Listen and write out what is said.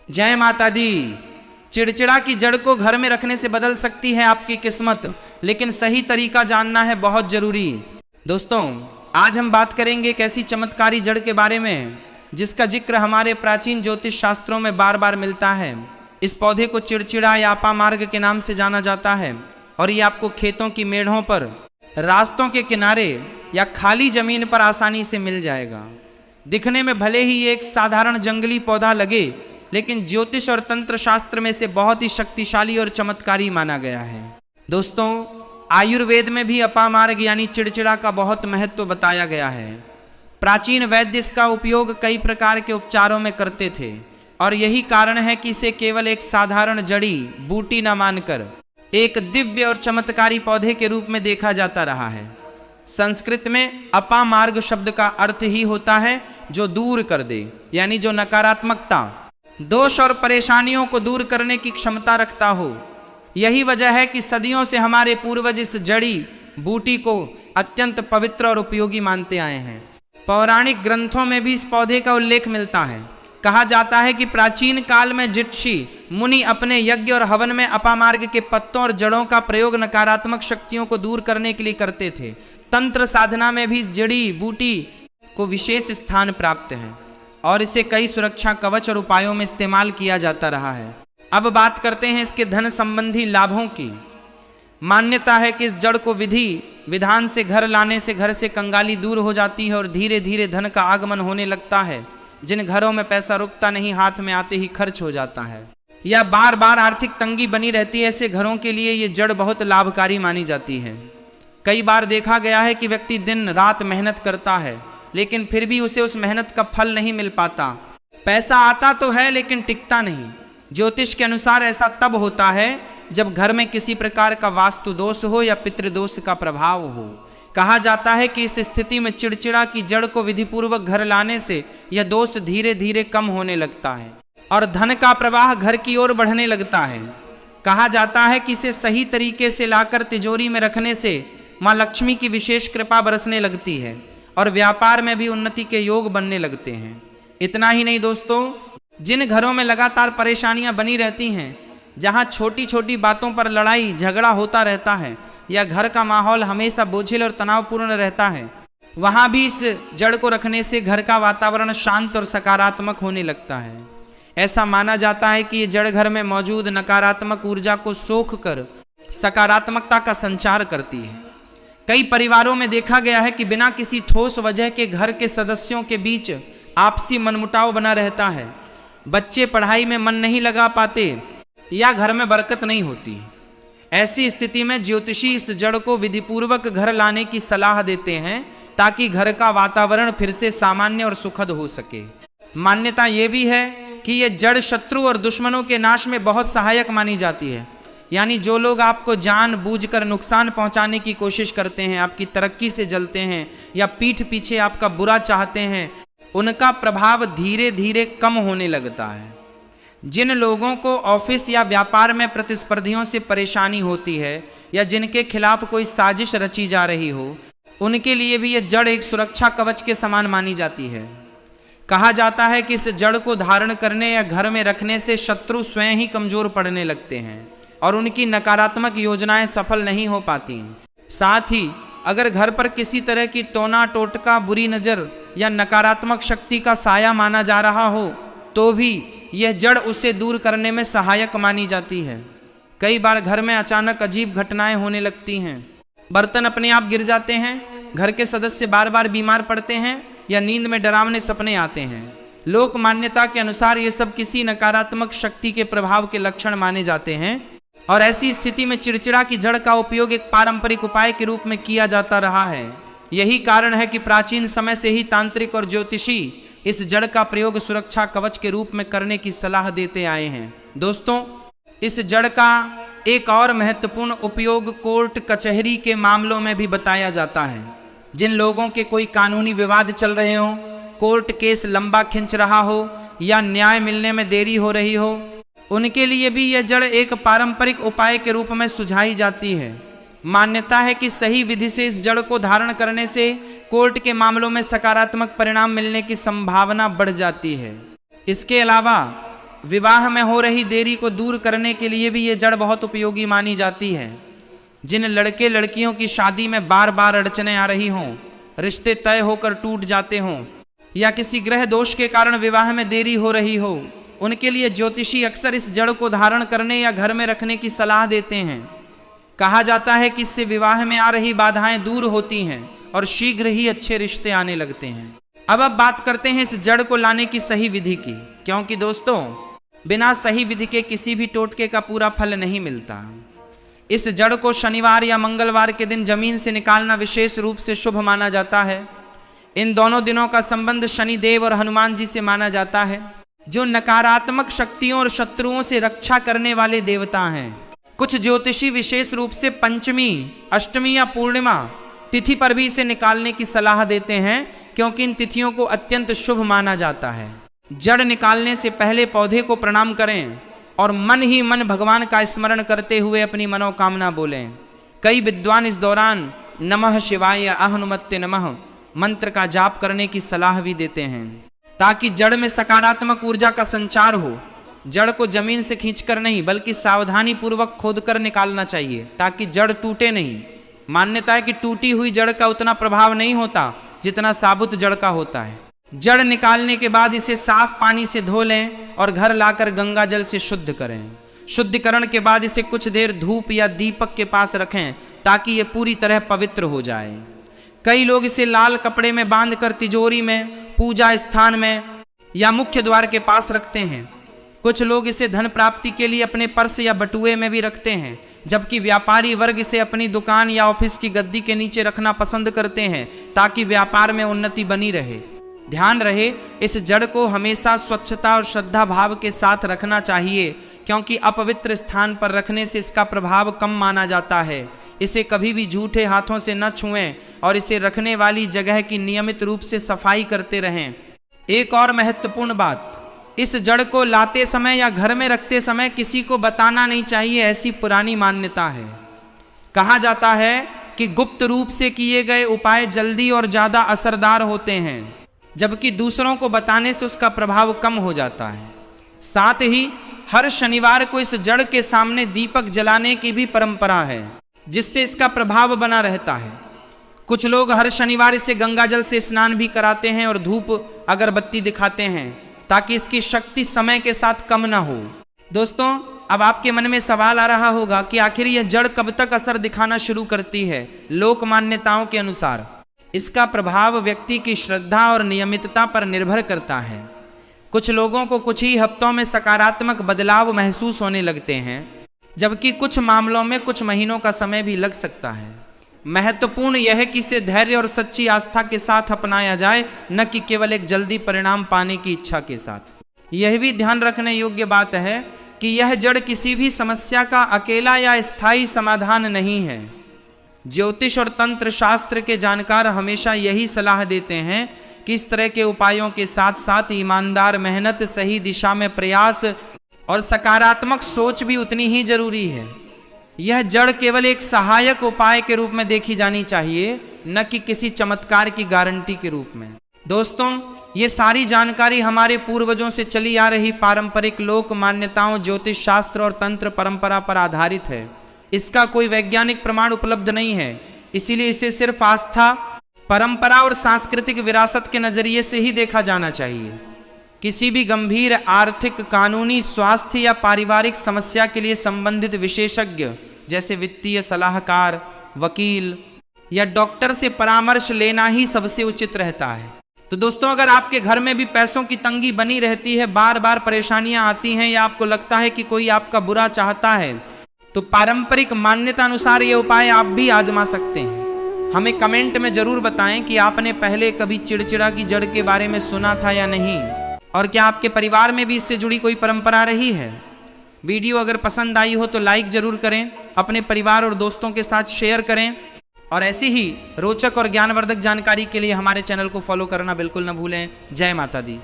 जय माता दी। चिड़चिड़ा की जड़ को घर में रखने से बदल सकती है आपकी किस्मत, लेकिन सही तरीका जानना है बहुत जरूरी। दोस्तों, आज हम बात करेंगे एक ऐसी चमत्कारी जड़ के बारे में जिसका जिक्र हमारे प्राचीन ज्योतिष शास्त्रों में बार बार मिलता है। इस पौधे को चिड़चिड़ा या अपामार्ग के नाम से जाना जाता है और ये आपको खेतों की मेढ़ों पर, रास्तों के किनारे या खाली जमीन पर आसानी से मिल जाएगा। दिखने में भले ही ये एक साधारण जंगली पौधा लगे, लेकिन ज्योतिष और तंत्र शास्त्र में से बहुत ही शक्तिशाली और चमत्कारी माना गया है। दोस्तों, आयुर्वेद में भी अपामार्ग यानी चिड़चिड़ा का बहुत महत्व बताया गया है। प्राचीन वैद्य इसका उपयोग कई प्रकार के उपचारों में करते थे और यही कारण है कि इसे केवल एक साधारण जड़ी बूटी न मानकर एक दिव्य और चमत्कारी पौधे के रूप में देखा जाता रहा है। संस्कृत में अपामार्ग शब्द का अर्थ ही होता है जो दूर कर दे, यानी जो नकारात्मकता, दोष और परेशानियों को दूर करने की क्षमता रखता हो। यही वजह है कि सदियों से हमारे पूर्वज इस जड़ी बूटी को अत्यंत पवित्र और उपयोगी मानते आए हैं। पौराणिक ग्रंथों में भी इस पौधे का उल्लेख मिलता है। कहा जाता है कि प्राचीन काल में जिट्शी मुनि अपने यज्ञ और हवन में अपामार्ग के पत्तों और जड़ों का प्रयोग नकारात्मक शक्तियों को दूर करने के लिए करते थे। तंत्र साधना में भी इस जड़ी बूटी को विशेष स्थान प्राप्त है और इसे कई सुरक्षा कवच और उपायों में इस्तेमाल किया जाता रहा है। अब बात करते हैं इसके धन संबंधी लाभों की। मान्यता है कि इस जड़ को विधि विधान से घर लाने से घर से कंगाली दूर हो जाती है और धीरे धीरे धन का आगमन होने लगता है। जिन घरों में पैसा रुकता नहीं, हाथ में आते ही खर्च हो जाता है या बार बार आर्थिक तंगी बनी रहती है, ऐसे घरों के लिए ये जड़ बहुत लाभकारी मानी जाती है। कई बार देखा गया है कि व्यक्ति दिन रात मेहनत करता है, लेकिन फिर भी उसे उस मेहनत का फल नहीं मिल पाता। पैसा आता तो है लेकिन टिकता नहीं। ज्योतिष के अनुसार ऐसा तब होता है जब घर में किसी प्रकार का वास्तु दोष हो या पितृदोष का प्रभाव हो। कहा जाता है कि इस स्थिति में चिड़चिड़ा की जड़ को विधिपूर्वक घर लाने से यह दोष धीरे धीरे कम होने लगता है और धन का प्रवाह घर की ओर बढ़ने लगता है। कहा जाता है कि इसे सही तरीके से लाकर तिजोरी में रखने से माँ लक्ष्मी की विशेष कृपा बरसने लगती है और व्यापार में भी उन्नति के योग बनने लगते हैं। इतना ही नहीं दोस्तों, जिन घरों में लगातार परेशानियां बनी रहती हैं, जहां छोटी छोटी बातों पर लड़ाई झगड़ा होता रहता है या घर का माहौल हमेशा बोझिल और तनावपूर्ण रहता है, वहां भी इस जड़ को रखने से घर का वातावरण शांत और सकारात्मक होने लगता है। ऐसा माना जाता है कि ये जड़ घर में मौजूद नकारात्मक ऊर्जा को सोख कर सकारात्मकता का संचार करती है। कई परिवारों में देखा गया है कि बिना किसी ठोस वजह के घर के सदस्यों के बीच आपसी मनमुटाव बना रहता है। बच्चे पढ़ाई में मन नहीं लगा पाते या घर में बरकत नहीं होती। ऐसी स्थिति में ज्योतिषी इस जड़ को विधिपूर्वक घर लाने की सलाह देते हैं ताकि घर का वातावरण फिर से सामान्य और सुखद हो सके। मान्यता ये भी है कि ये जड़ शत्रु और दुश्मनों के नाश में बहुत सहायक मानी जाती है। यानी जो लोग आपको जानबूझकर नुकसान पहुंचाने की कोशिश करते हैं, आपकी तरक्की से जलते हैं या पीठ पीछे आपका बुरा चाहते हैं, उनका प्रभाव धीरे धीरे कम होने लगता है। जिन लोगों को ऑफिस या व्यापार में प्रतिस्पर्धियों से परेशानी होती है या जिनके खिलाफ कोई साजिश रची जा रही हो, उनके लिए भी यह जड़ एक सुरक्षा कवच के समान मानी जाती है। कहा जाता है कि इस जड़ को धारण करने या घर में रखने से शत्रु स्वयं ही कमजोर पड़ने लगते हैं और उनकी नकारात्मक योजनाएं सफल नहीं हो पाती। साथ ही अगर घर पर किसी तरह की टोना टोटका, बुरी नज़र या नकारात्मक शक्ति का साया माना जा रहा हो, तो भी यह जड़ उसे दूर करने में सहायक मानी जाती है। कई बार घर में अचानक अजीब घटनाएं होने लगती हैं। बर्तन अपने आप गिर जाते हैं, घर के सदस्य बार बार बीमार पड़ते हैं या नींद में डरावने सपने आते हैं। लोक मान्यता के अनुसार ये सब किसी नकारात्मक शक्ति के प्रभाव के लक्षण माने जाते हैं और ऐसी स्थिति में चिड़चिड़ा की जड़ का उपयोग एक पारंपरिक उपाय के रूप में किया जाता रहा है। यही कारण है कि प्राचीन समय से ही तांत्रिक और ज्योतिषी इस जड़ का प्रयोग सुरक्षा कवच के रूप में करने की सलाह देते आए हैं। दोस्तों, इस जड़ का एक और महत्वपूर्ण उपयोग कोर्ट कचहरी के मामलों में भी बताया जाता है। जिन लोगों के कोई कानूनी विवाद चल रहे हो, कोर्ट केस लंबा खिंच रहा हो या न्याय मिलने में देरी हो रही हो, उनके लिए भी यह जड़ एक पारंपरिक उपाय के रूप में सुझाई जाती है। मान्यता है कि सही विधि से इस जड़ को धारण करने से कोर्ट के मामलों में सकारात्मक परिणाम मिलने की संभावना बढ़ जाती है। इसके अलावा विवाह में हो रही देरी को दूर करने के लिए भी ये जड़ बहुत उपयोगी मानी जाती है। जिन लड़के लड़कियों की शादी में बार बार अड़चने आ रही हों, रिश्ते तय होकर टूट जाते हों, या किसी ग्रह दोष के कारण विवाह में देरी हो रही हो, उनके लिए ज्योतिषी अक्सर इस जड़ को धारण करने या घर में रखने की सलाह देते हैं। कहा जाता है कि इससे विवाह में आ रही बाधाएं दूर होती हैं और शीघ्र ही अच्छे रिश्ते आने लगते हैं। अब बात करते हैं इस जड़ को लाने की सही विधि की, क्योंकि दोस्तों बिना सही विधि के किसी भी टोटके का पूरा फल नहीं मिलता। इस जड़ को शनिवार या मंगलवार के दिन जमीन से निकालना विशेष रूप से शुभ माना जाता है। इन दोनों दिनों का संबंध शनिदेव और हनुमान जी से माना जाता है, जो नकारात्मक शक्तियों और शत्रुओं से रक्षा करने वाले देवता हैं। कुछ ज्योतिषी विशेष रूप से पंचमी, अष्टमी या पूर्णिमा तिथि पर भी इसे निकालने की सलाह देते हैं, क्योंकि इन तिथियों को अत्यंत शुभ माना जाता है। जड़ निकालने से पहले पौधे को प्रणाम करें और मन ही मन भगवान का स्मरण करते हुए अपनी मनोकामना बोलें। कई विद्वान इस दौरान नमः शिवाय या हनुमते नमः मंत्र का जाप करने की सलाह भी देते हैं, ताकि जड़ में सकारात्मक ऊर्जा का संचार हो। जड़ को जमीन से खींचकर नहीं, बल्कि सावधानी पूर्वक खोदकर निकालना चाहिए, ताकि जड़ टूटे नहीं। मान्यता है कि टूटी हुई जड़ का उतना प्रभाव नहीं होता जितना साबुत जड़ का होता है। जड़ निकालने के बाद इसे साफ पानी से धो लें और घर लाकर गंगा जल से शुद्ध करें। शुद्धिकरण के बाद इसे कुछ देर धूप या दीपक के पास रखें, ताकि ये पूरी तरह पवित्र हो जाए। कई लोग इसे लाल कपड़े में बांधकर तिजोरी में, पूजा स्थान में या मुख्य द्वार के पास रखते हैं। कुछ लोग इसे धन प्राप्ति के लिए अपने पर्स या बटुए में भी रखते हैं, जबकि व्यापारी वर्ग इसे अपनी दुकान या ऑफिस की गद्दी के नीचे रखना पसंद करते हैं, ताकि व्यापार में उन्नति बनी रहे। ध्यान रहे, इस जड़ को हमेशा स्वच्छता और श्रद्धा भाव के साथ रखना चाहिए, क्योंकि अपवित्र स्थान पर रखने से इसका प्रभाव कम माना जाता है। इसे कभी भी झूठे हाथों से न छुएं और इसे रखने वाली जगह की नियमित रूप से सफाई करते रहें। एक और महत्वपूर्ण बात, इस जड़ को लाते समय या घर में रखते समय किसी को बताना नहीं चाहिए, ऐसी पुरानी मान्यता है। कहा जाता है कि गुप्त रूप से किए गए उपाय जल्दी और ज़्यादा असरदार होते हैं, जबकि दूसरों को बताने से उसका प्रभाव कम हो जाता है। साथ ही हर शनिवार को इस जड़ के सामने दीपक जलाने की भी परंपरा है, जिससे इसका प्रभाव बना रहता है। कुछ लोग हर शनिवार इसे गंगा जल से स्नान भी कराते हैं और धूप अगरबत्ती दिखाते हैं, ताकि इसकी शक्ति समय के साथ कम ना हो। दोस्तों, अब आपके मन में सवाल आ रहा होगा कि आखिर यह जड़ कब तक असर दिखाना शुरू करती है। लोक मान्यताओं के अनुसार इसका प्रभाव व्यक्ति की श्रद्धा और नियमितता पर निर्भर करता है। कुछ लोगों को कुछ ही हफ्तों में सकारात्मक बदलाव महसूस होने लगते हैं, जबकि कुछ मामलों में कुछ महीनों का समय भी लग सकता है। महत्वपूर्ण यह है कि इसे धैर्य और सच्ची आस्था के साथ अपनाया जाए, न कि केवल एक जल्दी परिणाम पाने की इच्छा के साथ। यह भी ध्यान रखने योग्य बात है कि यह जड़ किसी भी समस्या का अकेला या स्थायी समाधान नहीं है। ज्योतिष और तंत्र शास्त्र के जानकार हमेशा यही सलाह देते हैं कि इस तरह के उपायों के साथ साथ ईमानदार मेहनत, सही दिशा में प्रयास और सकारात्मक सोच भी उतनी ही जरूरी है। यह जड़ केवल एक सहायक उपाय के रूप में देखी जानी चाहिए, न कि किसी चमत्कार की गारंटी के रूप में। दोस्तों, ये सारी जानकारी हमारे पूर्वजों से चली आ रही पारंपरिक लोक मान्यताओं, ज्योतिष शास्त्र और तंत्र परंपरा पर आधारित है। इसका कोई वैज्ञानिक प्रमाण उपलब्ध नहीं है, इसीलिए इसे सिर्फ आस्था, परंपरा और सांस्कृतिक विरासत के नजरिए से ही देखा जाना चाहिए। किसी भी गंभीर आर्थिक, कानूनी, स्वास्थ्य या पारिवारिक समस्या के लिए संबंधित विशेषज्ञ जैसे वित्तीय सलाहकार, वकील या डॉक्टर से परामर्श लेना ही सबसे उचित रहता है। तो दोस्तों, अगर आपके घर में भी पैसों की तंगी बनी रहती है, बार बार परेशानियां आती हैं, या आपको लगता है कि कोई आपका बुरा चाहता है, तो पारंपरिक मान्यता अनुसार ये उपाय आप भी आजमा सकते हैं। हमें कमेंट में जरूर बताएं कि आपने पहले कभी चिड़चिड़ा की जड़ के बारे में सुना था या नहीं, और क्या आपके परिवार में भी इससे जुड़ी कोई परंपरा रही है। वीडियो अगर पसंद आई हो तो लाइक जरूर करें, अपने परिवार और दोस्तों के साथ शेयर करें, और ऐसी ही रोचक और ज्ञानवर्धक जानकारी के लिए हमारे चैनल को फॉलो करना बिल्कुल न भूलें। जय माता दी।